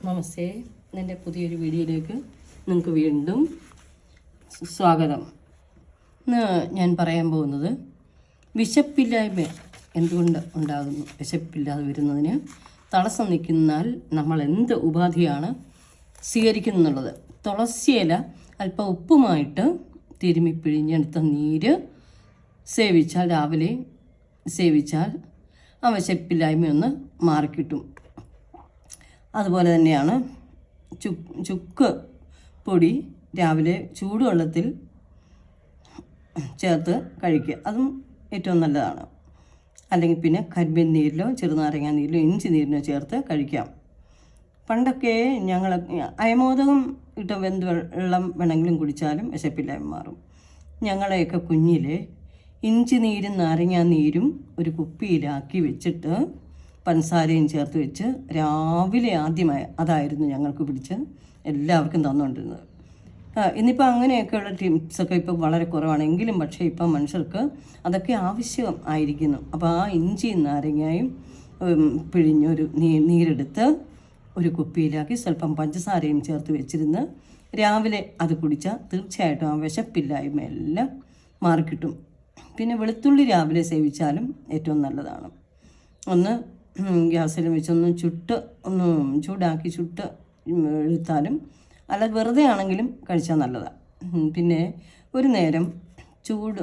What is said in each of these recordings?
നമസ്തേ. എൻ്റെ പുതിയൊരു വീഡിയോയിലേക്ക് നിങ്ങൾക്ക് വീണ്ടും സ്വാഗതം. ഇന്ന് ഞാൻ പറയാൻ പോകുന്നത് വിശപ്പില്ലായ്മ എന്തുകൊണ്ട് ഉണ്ടാകുന്നു, വിശപ്പില്ലാതെ വരുന്നതിന് തടസ്സം നിൽക്കുന്നാൽ നമ്മൾ എന്ത് ഉപാധിയാണ് സ്വീകരിക്കുന്നുള്ളത്. തുളസിയില അല്പം ഉപ്പുമായിട്ട് തിരുമ്മി പിഴിഞ്ഞെടുത്ത നീര് സേവിച്ചാൽ, രാവിലെ സേവിച്ചാൽ ആ വിശപ്പില്ലായ്മയൊന്ന് മാറിക്കിട്ടും. അതുപോലെ തന്നെയാണ് ചുക്ക് പൊടി രാവിലെ ചൂടുവെള്ളത്തിൽ ചേർത്ത് കഴിക്കുക, അതും ഏറ്റവും നല്ലതാണ്. അല്ലെങ്കിൽ പിന്നെ കരിമ്പിൻ നീരിലോ ചെറുനാരങ്ങ നീരിലോ ഇഞ്ചി നീരിലോ ചേർത്ത് കഴിക്കാം. പണ്ടൊക്കെ ഞങ്ങൾ അയമോദകം ഇട്ട വെള്ളം വേണമെങ്കിലും കുടിച്ചാലും വിശപ്പില്ലായ്മ മാറും. ഞങ്ങളെയൊക്കെ കുഞ്ഞിലെ ഇഞ്ചി നീരും നാരങ്ങ നീരും ഒരു കുപ്പിയിലാക്കി വെച്ചിട്ട് പഞ്ചസാരയും ചേർത്ത് വെച്ച് രാവിലെ ആദ്യമായി അതായിരുന്നു ഞങ്ങൾക്ക് പിടിച്ച് എല്ലാവർക്കും തന്നുകൊണ്ടിരുന്നത്. ഇന്നിപ്പോൾ അങ്ങനെയൊക്കെയുള്ള ടിപ്സൊക്കെ ഇപ്പോൾ വളരെ കുറവാണെങ്കിലും, പക്ഷേ ഇപ്പം മനുഷ്യർക്ക് അതൊക്കെ ആവശ്യം ആയിരിക്കുന്നു. അപ്പോൾ ആ ഇഞ്ചിയും നാരങ്ങയും പിഴിഞ്ഞൊരു നീരെടുത്ത് ഒരു കുപ്പിയിലാക്കി സ്വല്പം പഞ്ചസാരയും ചേർത്ത് വെച്ചിരുന്ന് രാവിലെ അത് കുടിച്ചാൽ തീർച്ചയായിട്ടും ആ വിശപ്പില്ലായ്മയെല്ലാം മാറിക്കിട്ടും. പിന്നെ വെളുത്തുള്ളി രാവിലെ സേവിച്ചാലും ഏറ്റവും നല്ലതാണ്. ഒന്ന് ഗ്യാസിൽ വെച്ചൊന്ന് ചൂടാക്കി എടുത്താലും, അല്ല വെറുതെ ആണെങ്കിലും കഴിച്ചാൽ നല്ലതാണ്. പിന്നെ ഒരു നേരം ചൂട്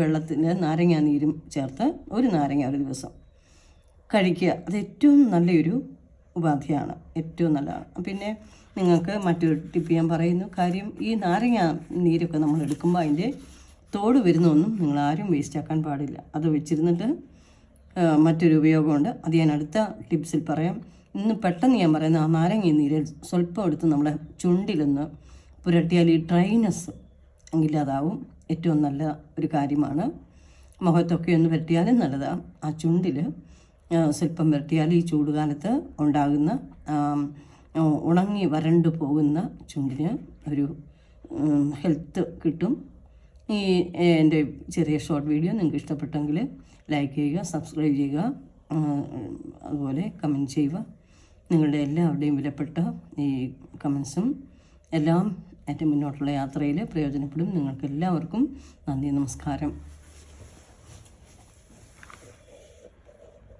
വെള്ളത്തിൽ നാരങ്ങ നീരും ചേർത്ത് ഒരു നാരങ്ങ ഒരു ദിവസം കഴിക്കുക. അത് ഏറ്റവും നല്ലൊരു ഉപാധിയാണ്, ഏറ്റവും നല്ലതാണ്. പിന്നെ നിങ്ങൾക്ക് മറ്റൊരു ടിപ്പ് ഞാൻ പറയുന്നു. കാര്യം ഈ നാരങ്ങ നീരൊക്കെ നമ്മൾ എടുക്കുമ്പോൾ അതിൻ്റെ തോട് വരുന്നൊന്നും നിങ്ങളാരും വേസ്റ്റാക്കാൻ പാടില്ല. അത് വെച്ചിരുന്നിട്ട് മറ്റൊരു ഉപയോഗമുണ്ട്, അത് ഞാൻ അടുത്ത ടിപ്സിൽ പറയാം. ഇന്ന് പെട്ടെന്ന് ഞാൻ പറയുന്ന ആ നാരങ്ങ നീര് സ്വല്പം എടുത്ത് നമ്മുടെ ചുണ്ടിലൊന്ന് പുരട്ടിയാൽ ഈ ഡ്രൈനസ് ഇല്ലാതാവും. ഏറ്റവും നല്ല ഒരു കാര്യമാണ്. മുഖത്തൊക്കെ ഒന്ന് പുരട്ടിയാലും നല്ലതാണ്. ആ ചുണ്ടിൽ സ്വല്പം പുരട്ടിയാൽ ഈ ചൂടുകാലത്ത് ഉണ്ടാകുന്ന ഉണങ്ങി വരണ്ടു പോകുന്ന ചുണ്ടിന് ഒരു ഹെൽത്ത് കിട്ടും. ഈ എൻ്റെ ചെറിയ ഷോർട്ട് വീഡിയോ നിങ്ങൾക്ക് ഇഷ്ടപ്പെട്ടെങ്കിൽ ലൈക്ക് ചെയ്യുക, സബ്സ്ക്രൈബ് ചെയ്യുക, അതുപോലെ കമൻറ്റ് ചെയ്യുക. നിങ്ങളുടെ എല്ലാവരുടെയും വിലപ്പെട്ട ഈ കമൻസും എല്ലാം എൻ്റെ മുന്നോട്ടുള്ള യാത്രയിൽ പ്രയോജനപ്പെടും. നിങ്ങൾക്ക് എല്ലാവർക്കും നന്ദി, നമസ്കാരം.